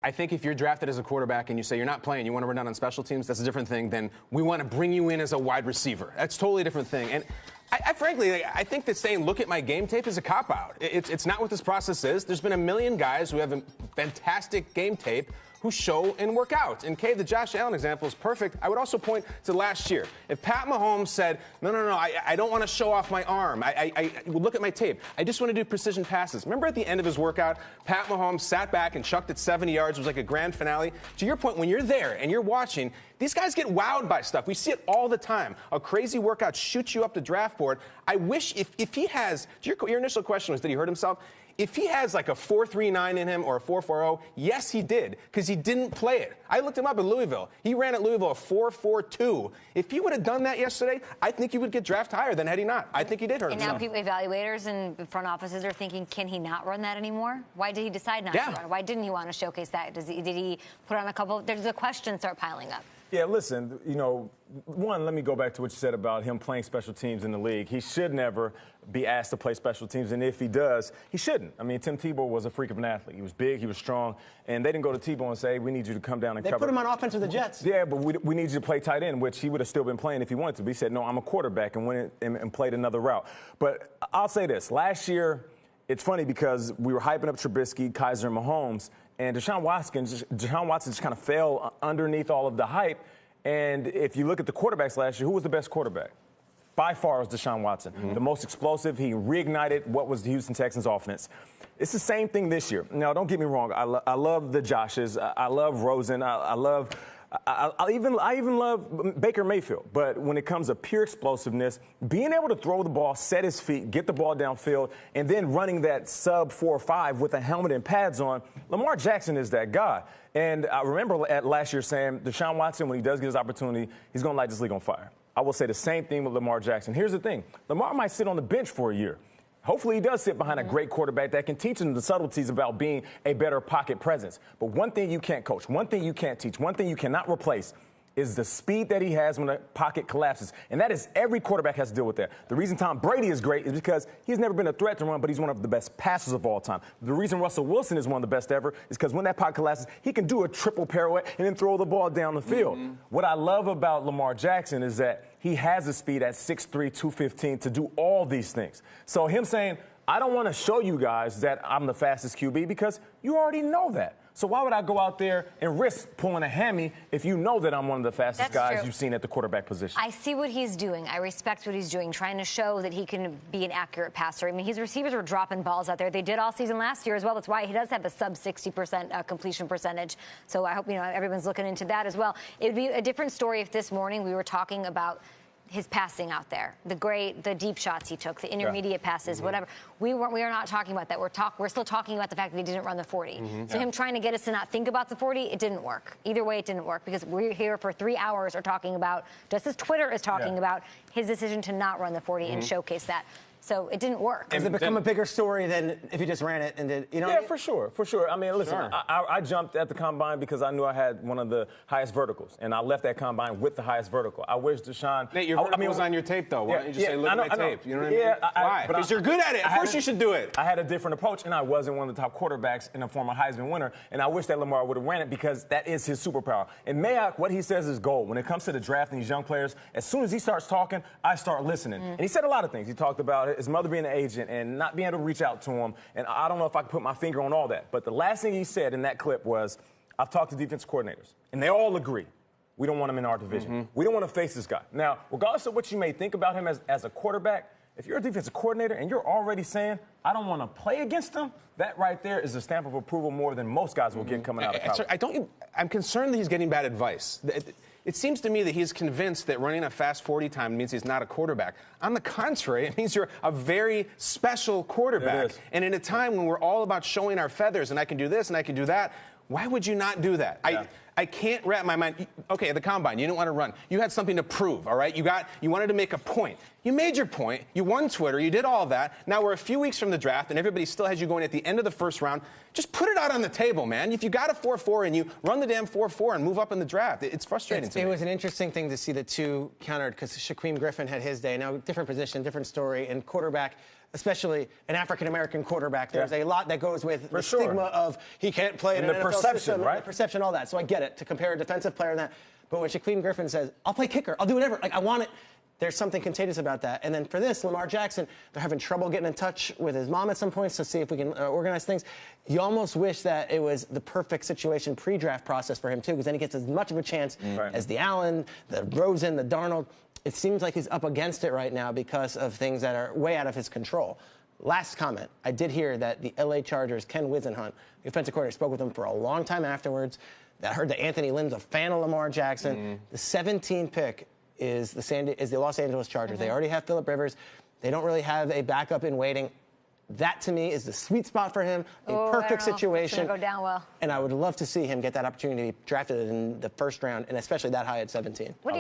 I think if you're drafted as a quarterback and you say you're not playing, you want to run out on special teams, that's a different thing than we want to bring you in as a wide receiver. That's totally a different thing. And I frankly, I think that saying look at my game tape is a cop-out. It's not what this process is. There's been a million guys who have a fantastic game tape who show and work out. And, Kay, the Josh Allen example is perfect. I would also point to last year. If Pat Mahomes said, no, I don't want to show off my arm. I look at my tape. I just want to do precision passes. Remember at the end of his workout, Pat Mahomes sat back and chucked it 70 yards. It was like a grand finale. To your point, when you're there and you're watching, these guys get wowed by stuff. We see it all the time. A crazy workout shoots you up the draft board. I wish if he has, your initial question was, did he hurt himself? If he has like a 4.39 in him or a 4.40, yes, he did, because he didn't play it. I looked him up at Louisville. He ran at Louisville a 4.42. If he would have done that yesterday, I think he would get drafted higher than had he not. I think he did hurt himself. And now evaluators and front offices are thinking, can he not run that anymore? Why did he decide not to run? Why didn't he want to showcase that? Did he put on a couple? There's the questions start piling up. Yeah, listen, one, let me go back to what you said about him playing special teams in the league. He should never be asked to play special teams, and if he does, he shouldn't. I mean, Tim Tebow was a freak of an athlete. He was big, he was strong, and they didn't go to Tebow and say, we need you to come down and cover. They put him on offense with the Jets. Yeah, but we need you to play tight end, which he would have still been playing if he wanted to. But he said, no, I'm a quarterback, and went and played another route. But I'll say this. Last year, it's funny because we were hyping up Trubisky, Kaiser, and Mahomes, and Deshaun Watson just kind of fell underneath all of the hype. And if you look at the quarterbacks last year, who was the best quarterback? By far was Deshaun Watson. The most explosive. He reignited what was the Houston Texans offense. It's the same thing this year. Now, don't get me wrong. I love the Joshes. I love Rosen. I even love Baker Mayfield. But when it comes to pure explosiveness, being able to throw the ball, set his feet, get the ball downfield, and then running that sub 4.5 with a helmet and pads on, Lamar Jackson is that guy. And I remember at last year saying, Deshaun Watson, when he does get his opportunity, he's going to light this league on fire. I will say the same thing with Lamar Jackson. Here's the thing. Lamar might sit on the bench for a year. Hopefully he does sit behind a great quarterback that can teach him the subtleties about being a better pocket presence. But one thing you can't coach, one thing you can't teach, one thing you cannot replace is the speed that he has when the pocket collapses. And that is every quarterback has to deal with that. The reason Tom Brady is great is because he's never been a threat to run, but he's one of the best passers of all time. The reason Russell Wilson is one of the best ever is because when that pocket collapses, he can do a triple pirouette and then throw the ball down the field. What I love about Lamar Jackson is that he has the speed at 6'3", 215 to do all these things. So him saying, I don't want to show you guys that I'm the fastest QB because you already know that. So why would I go out there and risk pulling a hammy if you know that I'm one of the fastest guys you've seen at the quarterback position? I see what he's doing. I respect what he's doing, trying to show that he can be an accurate passer. I mean, his receivers were dropping balls out there. They did all season last year as well. That's why he does have a sub 60% completion percentage. So I hope everyone's looking into that as well. It would be a different story if this morning we were talking about his passing out there, the deep shots he took, the intermediate passes, whatever. We are not talking about that. We're still talking about the fact that he didn't run the 40. So him trying to get us to not think about the 40, it didn't work. Either way, it didn't work because we're here for 3 hours are talking about, just as Twitter is talking about, his decision to not run the 40 and showcase that. So it didn't work. Has it become a bigger story than if you just ran it and did, Yeah, for sure. I mean, listen, I jumped at the combine because I knew I had one of the highest verticals, and I left that combine with the highest vertical. I wish Deshaun... Nate, your vertical was on your tape, though. Why don't you just say, look at my tape? You know what I mean? Why? Because you're good at it. Of course you should do it. I had a different approach, and I wasn't one of the top quarterbacks in a former Heisman winner, and I wish that Lamar would have ran it because that is his superpower. And Mayock, what he says is gold. When it comes to the draft and these young players, as soon as he starts talking, I start listening. And he said a lot of things. He talked about his mother being an agent and not being able to reach out to him. And I don't know if I can put my finger on all that. But the last thing he said in that clip was, I've talked to defensive coordinators, and they all agree. We don't want him in our division. We don't want to face this guy. Now, regardless of what you may think about him as a quarterback, if you're a defensive coordinator and you're already saying, I don't want to play against him, that right there is a stamp of approval more than most guys will get coming out of college. I'm concerned that he's getting bad advice. It seems to me that he's convinced that running a fast 40 time means he's not a quarterback. On the contrary, it means you're a very special quarterback. And in a time when we're all about showing our feathers and I can do this and I can do that, why would you not do that? I can't wrap my mind. Okay, the combine, you didn't want to run. You had something to prove, all right? You wanted to make a point. You made your point. You won Twitter. You did all that. Now we're a few weeks from the draft, and everybody still has you going at the end of the first round. Just put it out on the table, man. If you got a 4.4 and you run the damn 4.4 and move up in the draft, it's frustrating to me. It was an interesting thing to see the two countered because Shaquem Griffin had his day. Now, different position, different story. And quarterback, especially an African-American quarterback. There's a lot that goes with the sure. stigma of he can't play in an the NFL perception, system, right? And the perception, all that. So I get it, to compare a defensive player and that. But when Shaquem Griffin says, I'll play kicker, I'll do whatever, like I want it, there's something contagious about that. And then for this, Lamar Jackson, they're having trouble getting in touch with his mom at some points to see if we can organize things. You almost wish that it was the perfect situation pre-draft process for him, too, because then he gets as much of a chance as the Allen, the Rosen, the Darnold. It seems like he's up against it right now because of things that are way out of his control. Last comment, I did hear that the LA Chargers, Ken Wisenhunt, the offensive coordinator, spoke with him for a long time afterwards. I heard that Anthony Lynn's a fan of Lamar Jackson. The 17 pick is the Los Angeles Chargers. They already have Phillip Rivers. They don't really have a backup in waiting. That, to me, is the sweet spot for him, a perfect situation. It's going to go down well. And I would love to see him get that opportunity to be drafted in the first round, and especially that high at 17.